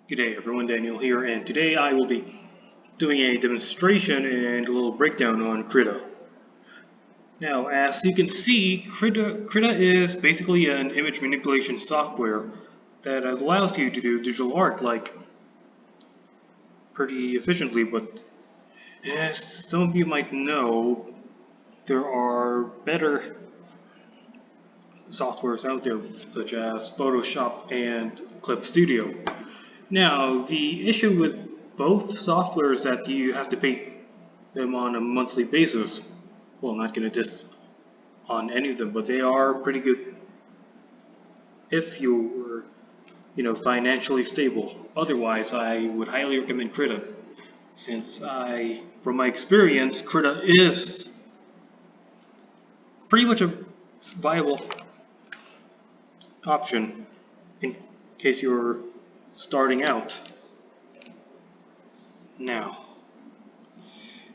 G'day everyone, Daniel here, and today I will be doing a demonstration and a little breakdown on Krita. Now, as you can see, Krita is basically an image manipulation software that allows you to do digital art pretty efficiently, but as some of you might know, there are better softwares out there, such as Photoshop and Clip Studio. Now, the issue with both softwares is that you have to pay them on a monthly basis. Well, I'm not going to diss on any of them, but they are pretty good if you're, financially stable. Otherwise, I would highly recommend Krita, since from my experience, Krita is pretty much a viable option in case you're starting out. Now,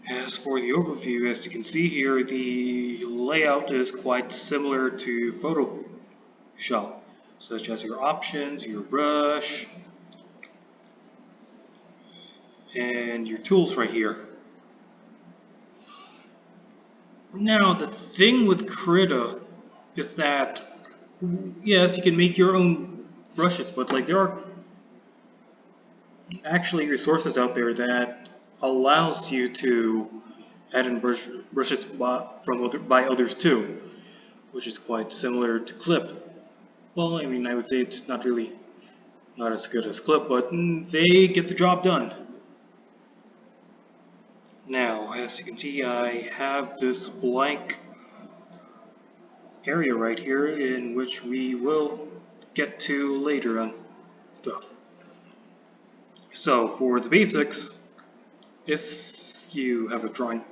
as for the overview, as you can see here, the layout is quite similar to Photoshop, such as your options, your brush, and your tools right here. Now, the thing with Krita is that, yes, you can make your own brushes, but there are actually resources out there that allows you to add in brushes by others too, which is quite similar to Clip. Well, I mean, I would say it's not as good as Clip, but they get the job done. Now, as you can see, I have this blank area right here in which we will get to later on stuff. So, for the basics, if you have a drawing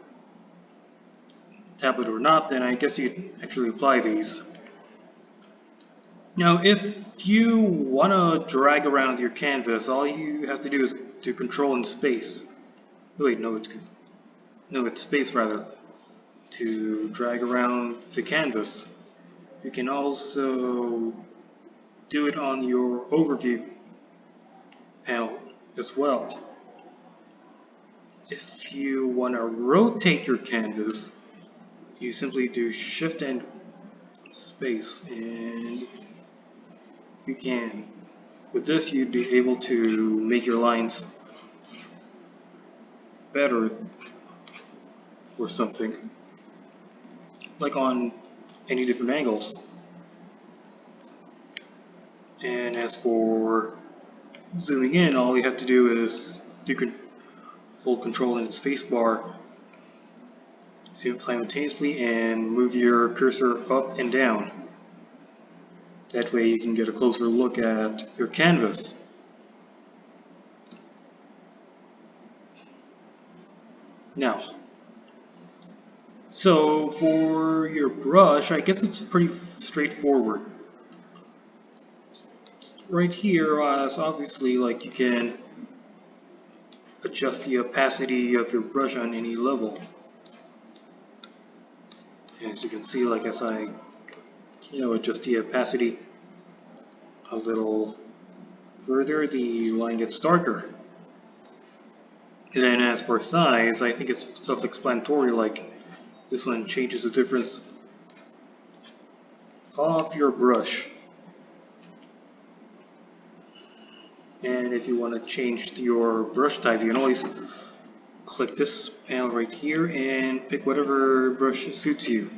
tablet or not, then I guess you can actually apply these. Now, if you want to drag around your canvas, all you have to do is to control in space. Wait, no, it's space rather, to drag around the canvas. You can also do it on your overview panel as well. If you want to rotate your canvas, you simply do Shift and space, and you can. With this, you'd be able to make your lines better or something, like on any different angles. And as for zooming in, all you have to do is hold Control and spacebar simultaneously and move your cursor up and down. That way you can get a closer look at your canvas. Now, so for your brush, I guess it's pretty straightforward. Right here, obviously, you can adjust the opacity of your brush on any level. As you can see, as I adjust the opacity a little further, the line gets darker. And then as for size, I think it's self-explanatory, this one changes the difference of your brush. And if you want to change your brush type, you can always click this panel right here and pick whatever brush suits you.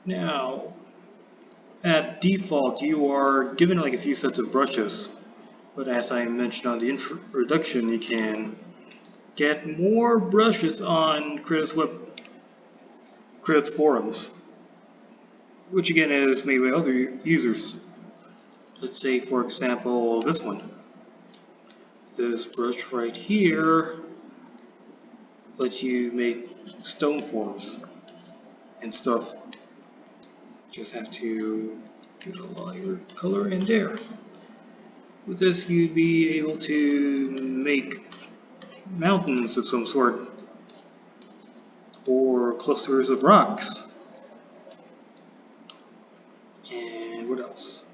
Now, at default, you are given a few sets of brushes, but as I mentioned on the introduction, you can get more brushes on Krita's forums, which again is made by other users. Let's say, for example, this one. This brush right here lets you make stone forms and stuff. Just have to get a lighter color in there. With this, you'd be able to make mountains of some sort, or clusters of rocks. And what else?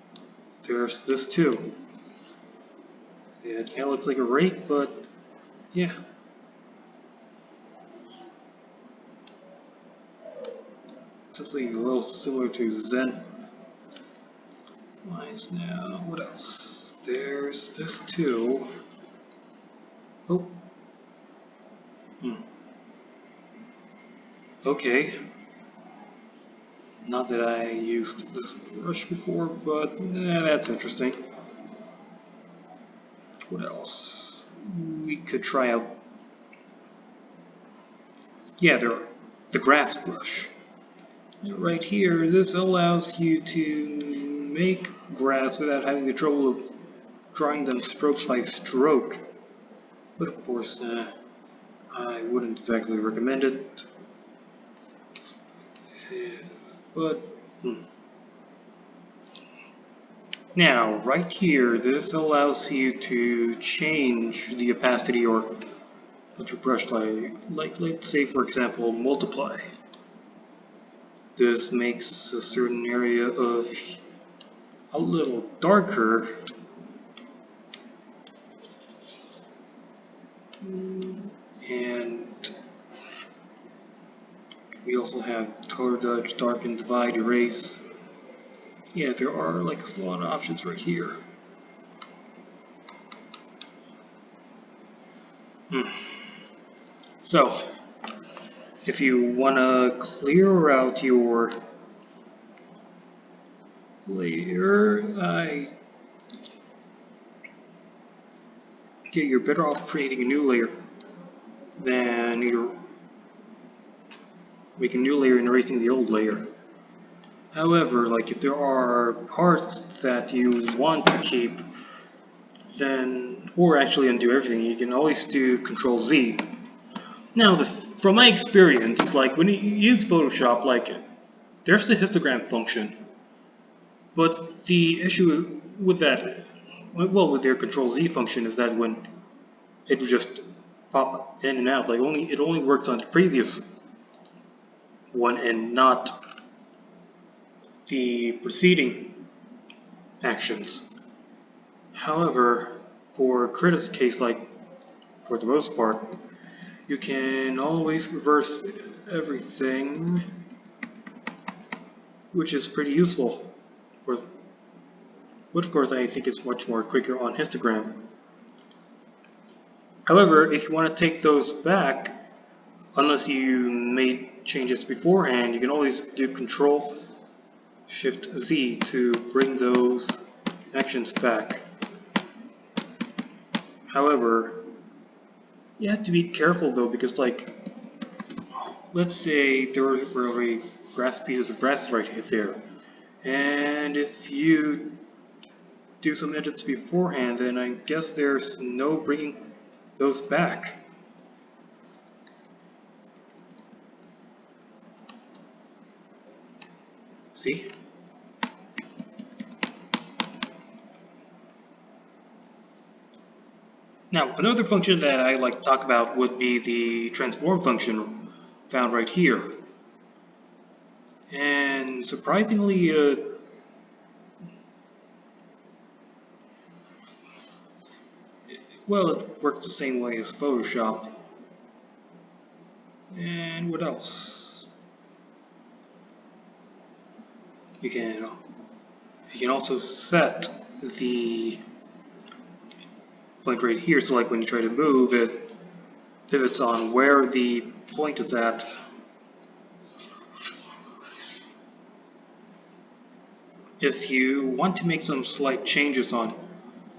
There's this too. Yeah, it kind of looks like a rake, but yeah. Definitely a little similar to Zen. Lines now. What else? There's this too. Oh. Hmm. Okay. Not that I used this brush before, but that's interesting. What else? We could try out. Yeah, the grass brush. Right here, this allows you to make grass without having the trouble of drawing them stroke by stroke. But of course, I wouldn't exactly recommend it. But now, right here, this allows you to change the opacity or of your brush like let's say for example multiply. This makes a certain area of a little darker, and we also have color dodge, darken, divide, erase. Yeah, there are like a lot of options right here. So, if you want to clear out your layer, you're better off creating a new layer than you're making a new layer and erasing the old layer. However, like if there are parts that you want to keep, then, or actually undo everything, you can always do Control Z. Now, from my experience, like when you use Photoshop, like there's the histogram function, but the issue with that, well, with their Control Z function is that when it would just pop in and out, like it only works on the previous one and not the preceding actions. However, for Krita's case, like for the most part, you can always reverse everything, which is pretty useful. But of course, I think it's much more quicker on histogram. However, if you want to take those back, unless you made changes beforehand, you can always do Control Shift Z to bring those actions back. However, you have to be careful though, because like, let's say there were already pieces of grass right there, and if you do some edits beforehand, then I guess there's no bringing those back. See? Now, another function that I like to talk about would be the transform function found right here. And surprisingly, well, it works the same way as Photoshop. And what else? You can also set the point right here, so like when you try to move, it pivots on where the point is at. If you want to make some slight changes on,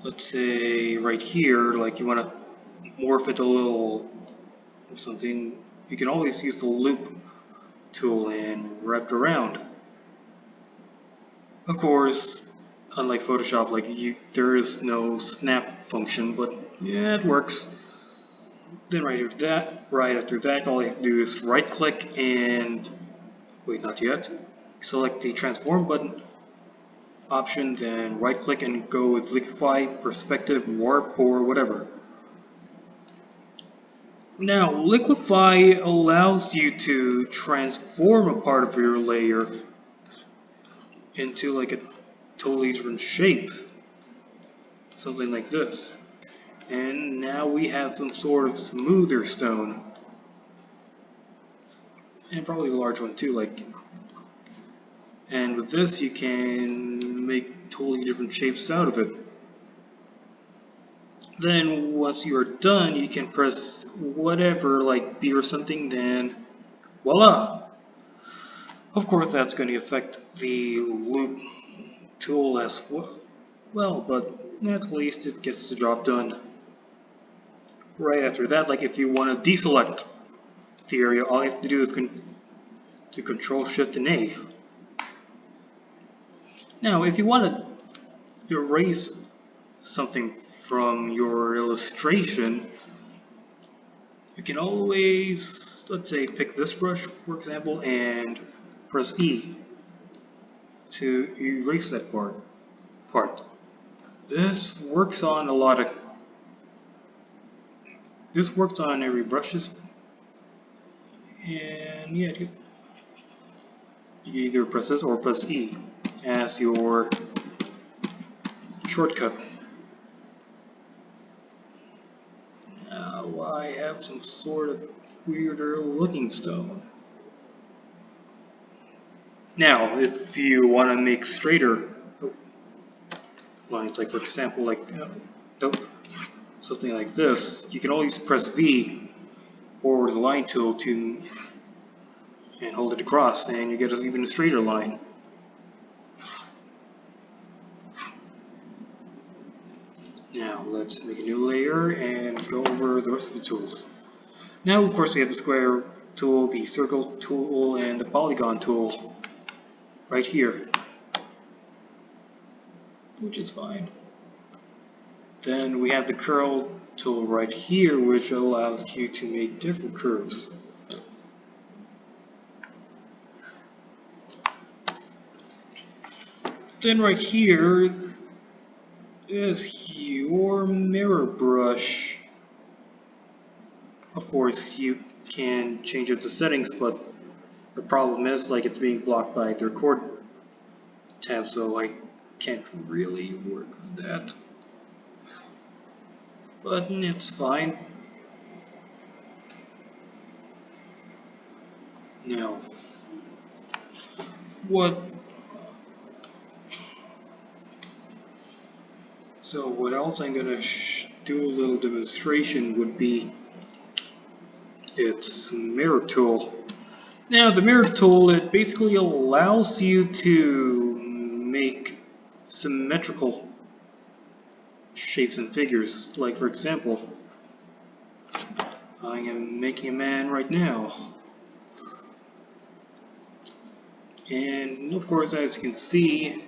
let's say right here, like you want to morph it a little or something, you can always use the loop tool and wrap it around. Of course, unlike Photoshop, like there is no snap function, but yeah, it works. Then right after that, all you have to do is right click and wait, not yet. Select the transform button option, then right click and go with liquefy, perspective, warp, or whatever. Now, liquefy allows you to transform a part of your layer into like a totally different shape, something like this. And now we have some sort of smoother stone. And probably a large one too, like. And with this you can make totally different shapes out of it. Then once you are done, you can press whatever, like B or something, then voila! Of course that's going to affect the loop tool as well, but at least it gets the job done. Right after that, like if you want to deselect the area, all you have to do is to Control Shift and A. Now if you want to erase something from your illustration, you can always, let's say, pick this brush, for example, and press E to erase that part. This works on every brushes, and yeah, you can either press this or press E as your shortcut. Now I have some sort of weirder looking stone. Now, if you want to make straighter lines, like for example, like something like this, you can always press V or the line tool and hold it across, and you get even a straighter line. Now let's make a new layer and go over the rest of the tools. Now of course we have the square tool, the circle tool, and the polygon tool right here, which is fine. Then we have the curl tool right here, which allows you to make different curves. Then right here is your mirror brush. Of course you can change up the settings, but the problem is, like, it's being blocked by the record tab, so I can't really work on that. But it's fine. Now, what else I'm gonna do a little demonstration would be its mirror tool. Now the mirror tool, it basically allows you to make symmetrical shapes and figures. Like for example, I am making a man right now. And of course, as you can see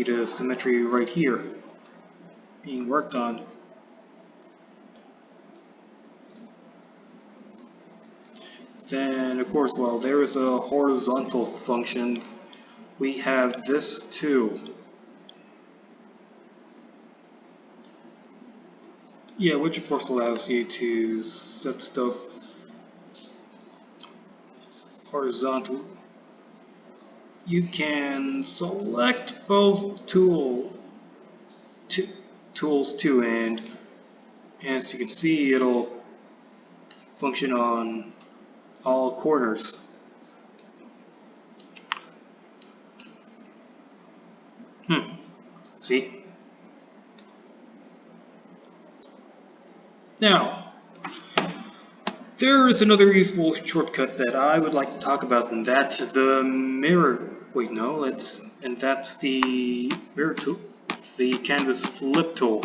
the symmetry right here being worked on. Then of course, while there is a horizontal function, we have this too. Yeah, which of course allows you to set stuff horizontal. You can select both tools too, and as you can see, it'll function on all corners. See? Now, there is another useful shortcut that I would like to talk about, and that's the mirror. Wait, no, and that's the mirror tool, the canvas flip tool.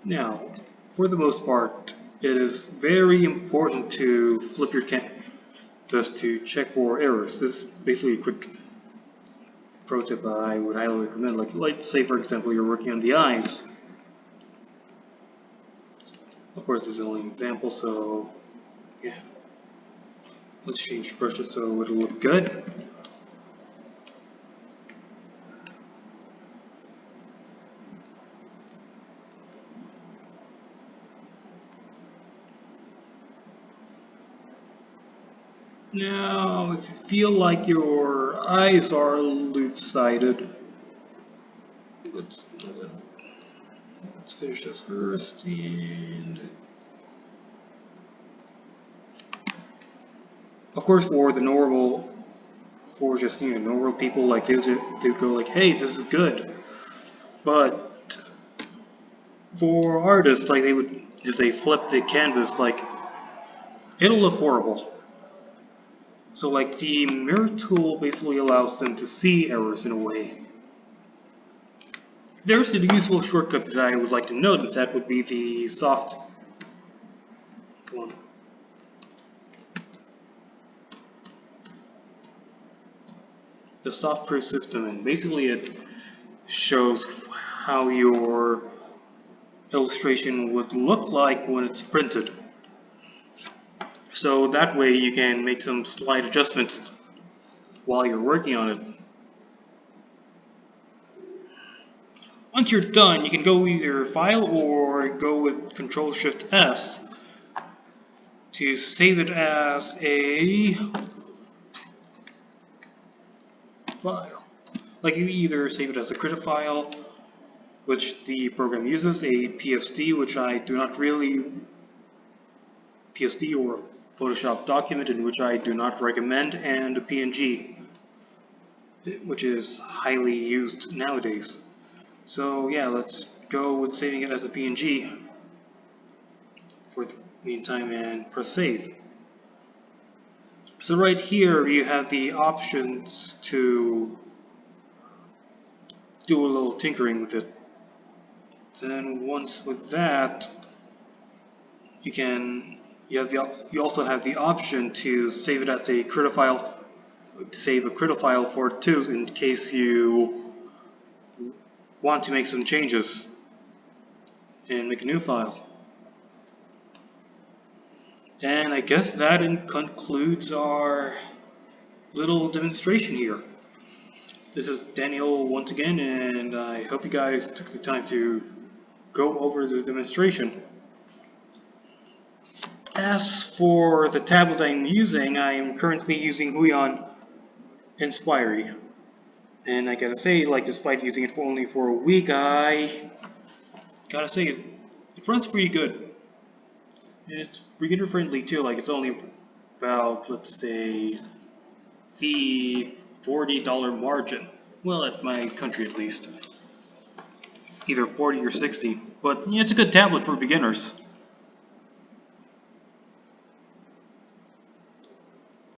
Now, for the most part, it is very important to flip your canvas to check for errors. This is basically a quick pro tip I would highly recommend. Like, let's say for example you're working on the eyes. Of course, this is only an example, so yeah. Let's change brushes so it'll look good. Now, if you feel like your eyes are loop-sided, let's finish this first, and of course for just normal people like they go like, hey, this is good. But for artists, like if they flip the canvas, like it'll look horrible. So like the mirror tool basically allows them to see errors in a way. There's a useful shortcut that I would like to note, and that would be the soft one. The soft proof system, and basically it shows how your illustration would look like when it's printed. So that way you can make some slight adjustments while you're working on it. Once you're done, you can go either File or go with Control-Shift-S to save it as a file. Like you either save it as a Krita file, which the program uses, a PSD, which I do not really, PSD or Photoshop document, in which I do not recommend, and a PNG, which is highly used nowadays. So yeah, let's go with saving it as a PNG for the meantime and press save. So right here you have the options to do a little tinkering with it. Then once with that, you also have the option to save it as a Krita file, to save a Krita file for it too, in case you want to make some changes and make a new file. And I guess that concludes our little demonstration here. This is Daniel once again, and I hope you guys took the time to go over this demonstration. As for the tablet I'm using, I am currently using Huion Inspiry. And I gotta say, like, despite using it only for a week, I gotta say it runs pretty good. It's beginner friendly too, like it's only about, let's say, the $40 margin. Well, at my country at least. Either 40 or 60. But yeah, it's a good tablet for beginners.